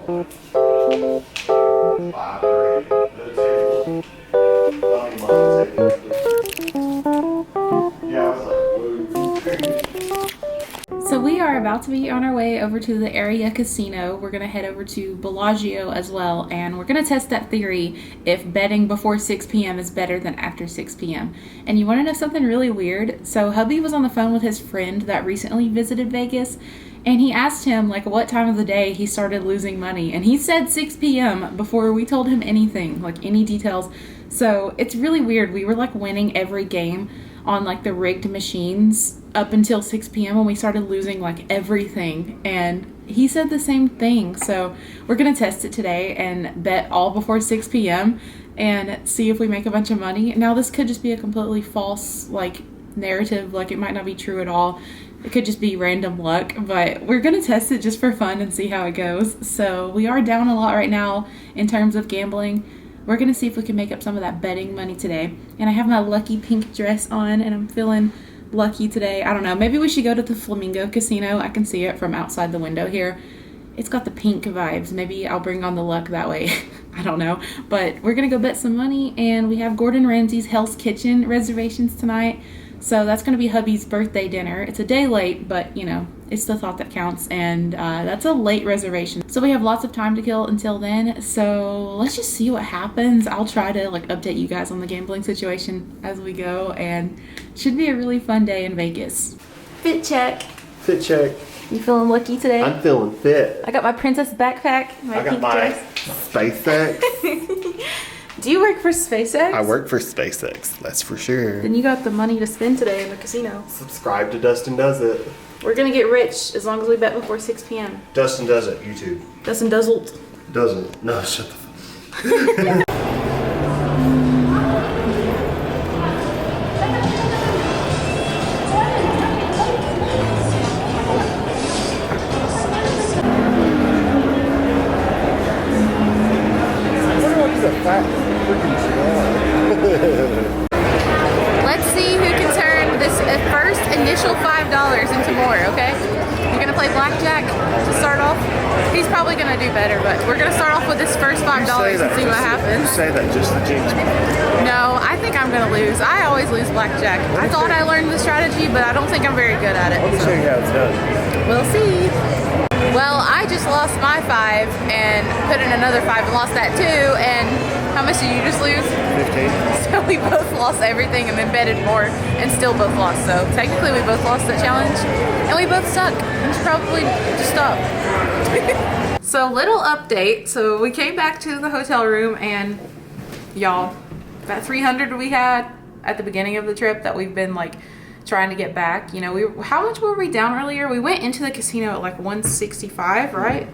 So we are about to be on our way over to the area casino. We're going to head over to Bellagio as well, and we're going to test that theory if betting before 6 p.m. is better than after 6 p.m. And you want to know something really weird? So hubby was on the phone with his friend that recently visited Vegas, and he asked him like what time of the day he started losing money, and he said 6 p.m. before we told him anything, like any details. So it's really weird. We were like winning every game on like the rigged machines up until 6 p.m. when we started losing like everything, and he said the same thing. So we're gonna test it today and bet all before 6 p.m. and see if we make a bunch of money. Now this could just be a completely false like narrative, like it might not be true at all. It could just be random luck, but we're gonna test it just for fun and see how it goes. So we are down a lot right now in terms of gambling. We're going to see if we can make up some of that betting money today. And I have my lucky pink dress on, and I'm feeling lucky today. I don't know. Maybe we should go to the Flamingo Casino. I can see it from outside the window here. It's got the pink vibes. Maybe I'll bring on the luck that way. I don't know. But we're going to go bet some money, and we have Gordon Ramsay's Hell's Kitchen reservations tonight. So that's going to be hubby's birthday dinner. It's a day late, but, you know, it's the thought that counts, and that's a late reservation. So we have lots of time to kill until then, so let's just see what happens. I'll try to, like, update you guys on the gambling situation as we go, and it should be a really fun day in Vegas. Fit check. Fit check. You feeling lucky today? I'm feeling fit. I got my princess backpack, I got my SpaceX. Do you work for SpaceX? I work for SpaceX, that's for sure. Then you got the money to spend today in the casino. Subscribe to Dustin Does It. We're gonna get rich as long as we bet before 6 p.m. Dustin Does It, YouTube. Dustin Doesn't. Doesn't. No, shut the fuck up. Let's see who can turn this first initial $5 into more, okay? You're gonna play blackjack to start off. He's probably gonna do better, but we're gonna start off with this first $5 and see what happens. You say that just to jinx me. No, I think I'm gonna lose. I always lose blackjack. I thought I learned the strategy, but I don't think I'm very good at it. Let me show you how it's done. We'll see. Well, I just lost my 5 and put in another 5 and lost that too, and how much did you just lose? 15. So we both lost everything and then betted more and still both lost. So technically we both lost that challenge and we both suck. We should probably just stop. So little update. So we came back to the hotel room, and y'all, that 300 we had at the beginning of the trip that we've been like trying to get back, you know, how much were we down earlier? We went into the casino at like 165, right?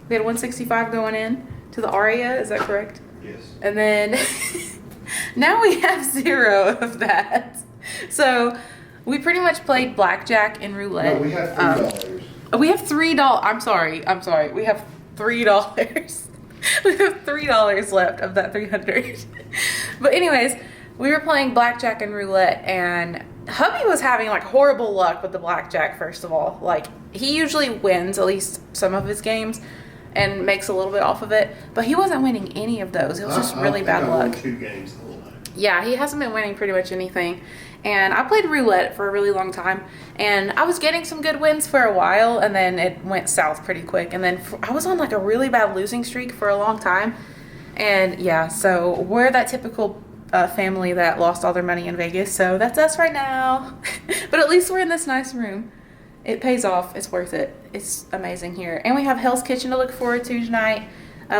We had 165 going in to the Aria, is that correct? Yes. And then now we have 0 of that. So we pretty much played blackjack and roulette. No, we have $3. We have $3. I'm sorry. We have $3. We have $3 left of that 300. But anyways, we were playing blackjack and roulette, and hubby was having like horrible luck with the blackjack. First of all, like he usually wins at least some of his games and makes a little bit off of it, but he wasn't winning any of those. It was just really bad luck. 2 games in the life. Yeah, he hasn't been winning pretty much anything. And I played roulette for a really long time, and I was getting some good wins for a while, and then it went south pretty quick. And then I was on like a really bad losing streak for a long time. And yeah, so we're that typical family that lost all their money in Vegas. So that's us right now. But at least we're in this nice room. It pays off. It's worth it. It's amazing here. And we have Hell's Kitchen to look forward to tonight.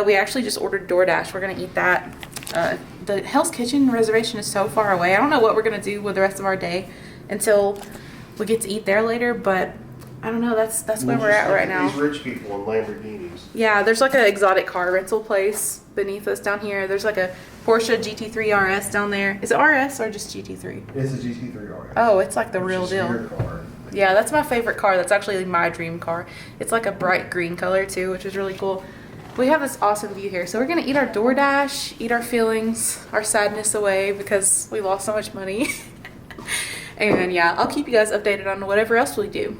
We actually just ordered DoorDash. We're going to eat that. The Hell's Kitchen reservation is so far away. I don't know what we're going to do with the rest of our day until we get to eat there later, but I don't know. That's where we're at right now. These rich people in Lamborghinis. Yeah, there's like an exotic car rental place beneath us down here. There's like a Porsche GT3 RS down there. Is it RS or just GT3? It's a GT3 RS. Oh, it's like the real deal. Your car. Yeah, that's my favorite car. That's actually my dream car. It's like a bright green color too, which is really cool. We have this awesome view here. So we're going to eat our DoorDash, eat our feelings, our sadness away because we lost so much money. And yeah, I'll keep you guys updated on whatever else we do.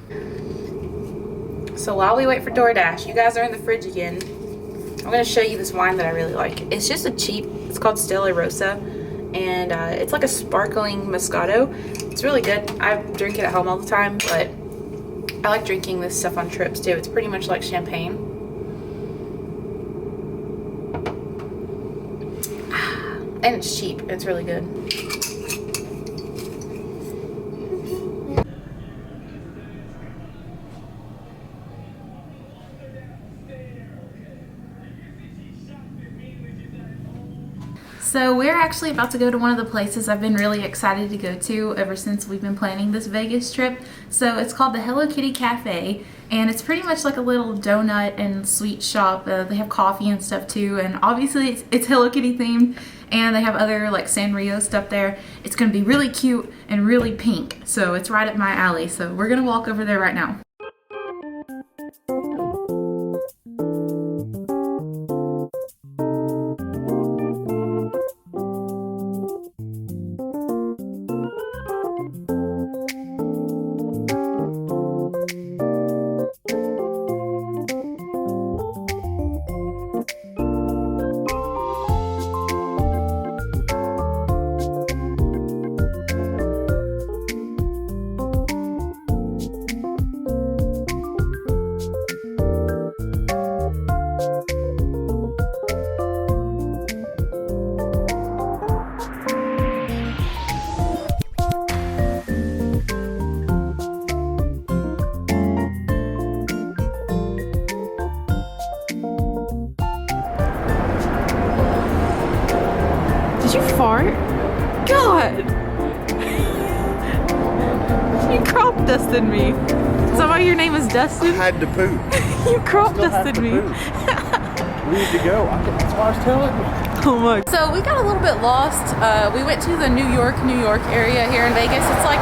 So while we wait for DoorDash, you guys are in the fridge again. I'm gonna show you this wine that I really like. It's just it's called Stella Rosa, and it's like a sparkling Moscato. It's really good. I drink it at home all the time, but I like drinking this stuff on trips too. It's pretty much like champagne. And it's cheap. It's really good. So we're actually about to go to one of the places I've been really excited to go to ever since we've been planning this Vegas trip. So it's called the Hello Kitty Cafe, and it's pretty much like a little donut and sweet shop. They have coffee and stuff too, and obviously it's Hello Kitty themed, and they have other like Sanrio stuff there. It's gonna be really cute and really pink, so it's right up my alley. So we're gonna walk over there right now. Did you fart? God! You crop dusted me. Is that why your name is Dustin? I had to poop. You crop dusted me. We need to go. That's what I was telling you. Oh my. So we got a little bit lost. We went to the New York area here in Vegas. It's like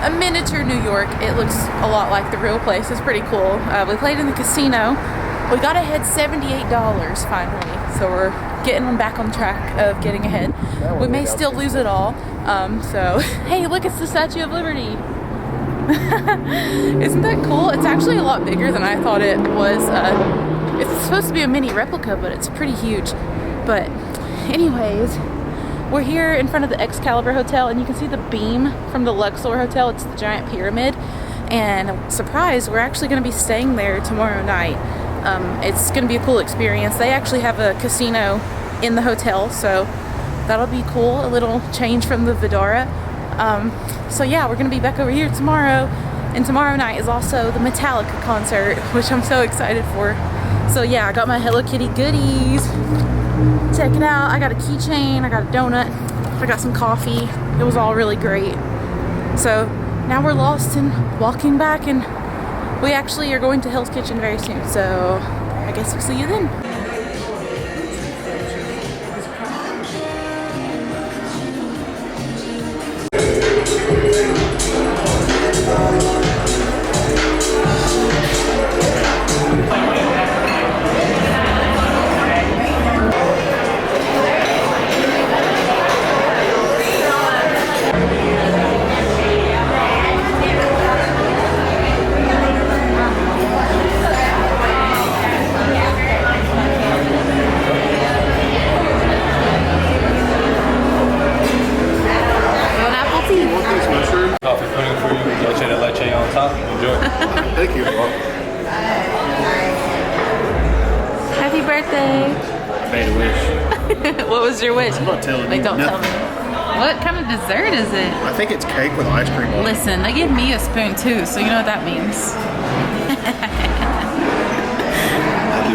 a miniature New York. It looks a lot like the real place. It's pretty cool. We played in the casino. We got ahead $78 finally. So we're getting back on track of getting ahead. We may still lose it all. So, hey, look, it's the Statue of Liberty. Isn't that cool? It's actually a lot bigger than I thought it was. It's supposed to be a mini replica, but it's pretty huge. But anyways, we're here in front of the Excalibur Hotel, and you can see the beam from the Luxor Hotel. It's the giant pyramid. And surprise, we're actually going to be staying there tomorrow night. It's going to be a cool experience. They actually have a casino in the hotel, so that'll be cool. A little change from the Vidara. So yeah, we're going to be back over here tomorrow. And tomorrow night is also the Metallica concert, which I'm so excited for. So yeah, I got my Hello Kitty goodies. Check it out. I got a keychain, I got a donut, I got some coffee. It was all really great. So now we're lost and walking back, and we actually are going to Hell's Kitchen very soon. So I guess we'll see you then. Thank you. Happy birthday. I made a wish. What was your wish? I'm not telling you. Don't tell me. What kind of dessert is it? I think it's cake with ice cream on it. Listen, they gave me a spoon too, so you know what that means.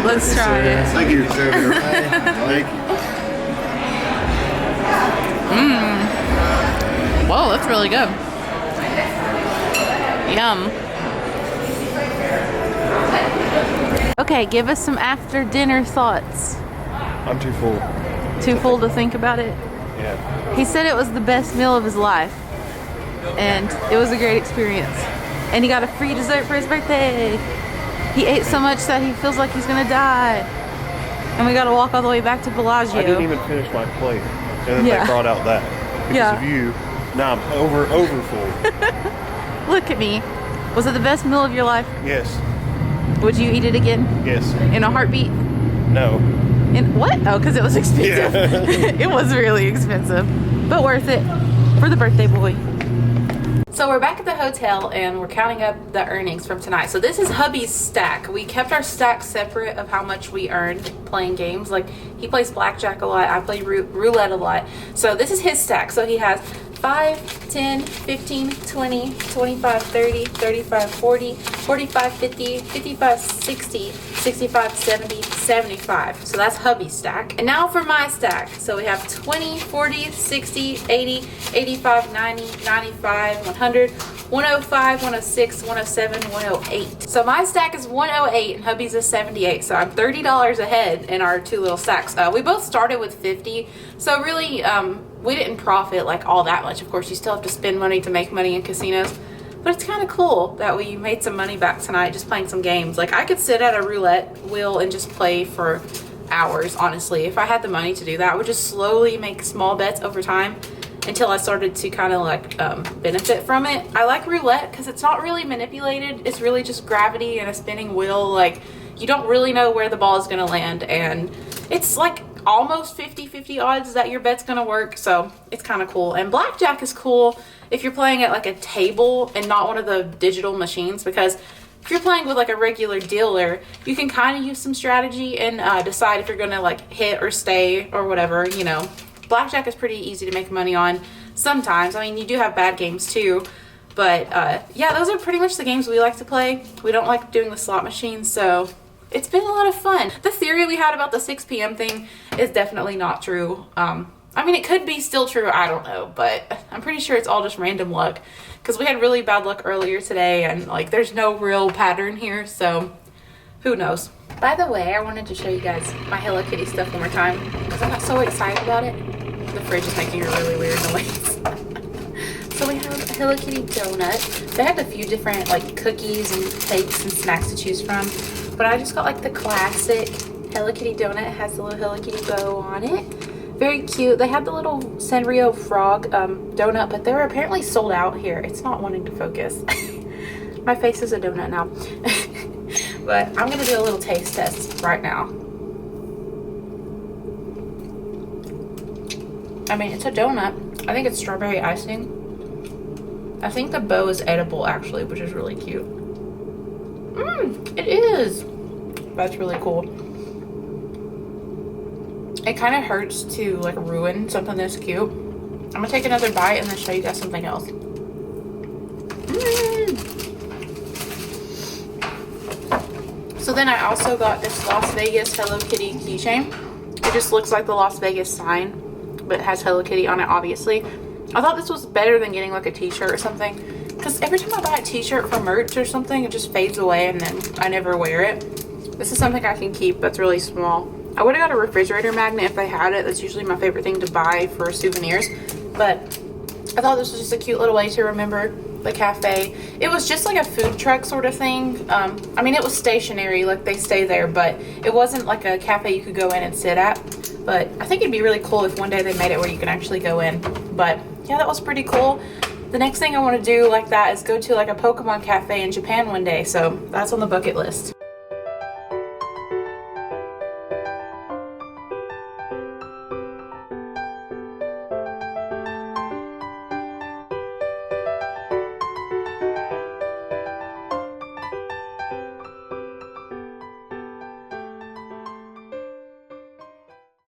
Let's try it. Thank you, sir. Thank you. Whoa, that's really good. Yum. Okay, give us some after dinner thoughts. I'm too full. Too full to think about it? Yeah. He said it was the best meal of his life, and it was a great experience. And he got a free dessert for his birthday. He ate so much that he feels like he's gonna die. And we gotta walk all the way back to Bellagio. I didn't even finish my plate, and then they brought out that because of you. Now I'm over full. Look at me. Was it the best meal of your life? Yes. Would you eat it again? Yes. In a heartbeat? No. And what? Oh, because it was expensive. Yeah. It was really expensive, but worth it for the birthday boy. So we're back at the hotel and we're counting up the earnings from tonight. So this is hubby's stack. We kept our stack separate of how much we earned playing games. Like he plays blackjack a lot, I play roulette a lot. So this is his stack. So he has 5, 10, 15, 20, 25, 30, 35, 40, 45, 50, 55, 60, 65, 70, 75. So that's hubby's stack. And now for my stack. So we have 20, 40, 60, 80, 85, 90, 95, 100, 105, 106, 107, 108. So my stack is 108 and hubby's is 78. So I'm $30 ahead in our two little stacks. We both started with 50. So really, we didn't profit like all that much. Of course, you still have to spend money to make money in casinos. But it's kind of cool that we made some money back tonight just playing some games. Like I could sit at a roulette wheel and just play for hours, honestly. If I had the money to do that, I would just slowly make small bets over time until I started to kind of like benefit from it. I like roulette because it's not really manipulated. It's really just gravity and a spinning wheel. Like you don't really know where the ball is going to land, and it's like almost 50-50 odds that your bet's going to work. So it's kind of cool. And blackjack is cool if you're playing at like a table and not one of the digital machines, because if you're playing with like a regular dealer, you can kind of use some strategy and decide if you're going to like hit or stay or whatever, you know. Blackjack is pretty easy to make money on sometimes. I mean, you do have bad games too, but yeah, those are pretty much the games we like to play. We don't like doing the slot machines, so it's been a lot of fun. The theory we had about the 6 p.m. thing is definitely not true. I mean, it could be still true, I don't know, but I'm pretty sure it's all just random luck, because we had really bad luck earlier today, and like there's no real pattern here, so who knows. By the way, I wanted to show you guys my Hello Kitty stuff one more time, because I got so excited about it. The fridge is making a really weird noise. So we have a Hello Kitty donut. They had a few different like cookies and cakes and snacks to choose from, but I just got like the classic Hello Kitty donut. It has the little Hello Kitty bow on it. Very cute. They had the little Sanrio frog donut, but they're apparently sold out here. It's not wanting to focus. My face is a donut now. But I'm gonna do a little taste test right now. I mean, it's a donut. I think it's strawberry icing. I think the bow is edible actually, which is really cute. It is. That's really cool. It kind of hurts to like ruin something that's cute. I'm gonna take another bite and then show you guys something else. So then I also got this Las Vegas Hello Kitty keychain. It just looks like the Las Vegas sign, but it has Hello Kitty on it, obviously. I thought this was better than getting like a t-shirt or something, because every time I buy a t-shirt for merch or something, it just fades away and then I never wear it. This is something I can keep that's really small. I would have got a refrigerator magnet if they had it. That's usually my favorite thing to buy for souvenirs, but I thought this was just a cute little way to remember the cafe. It was just like a food truck sort of thing. I mean, it was stationary, like they stay there, but it wasn't like a cafe you could go in and sit at. But I think it'd be really cool if one day they made it where you can actually go in. But yeah, that was pretty cool. The next thing I want to do like that is go to like a Pokemon cafe in Japan one day. So that's on the bucket list.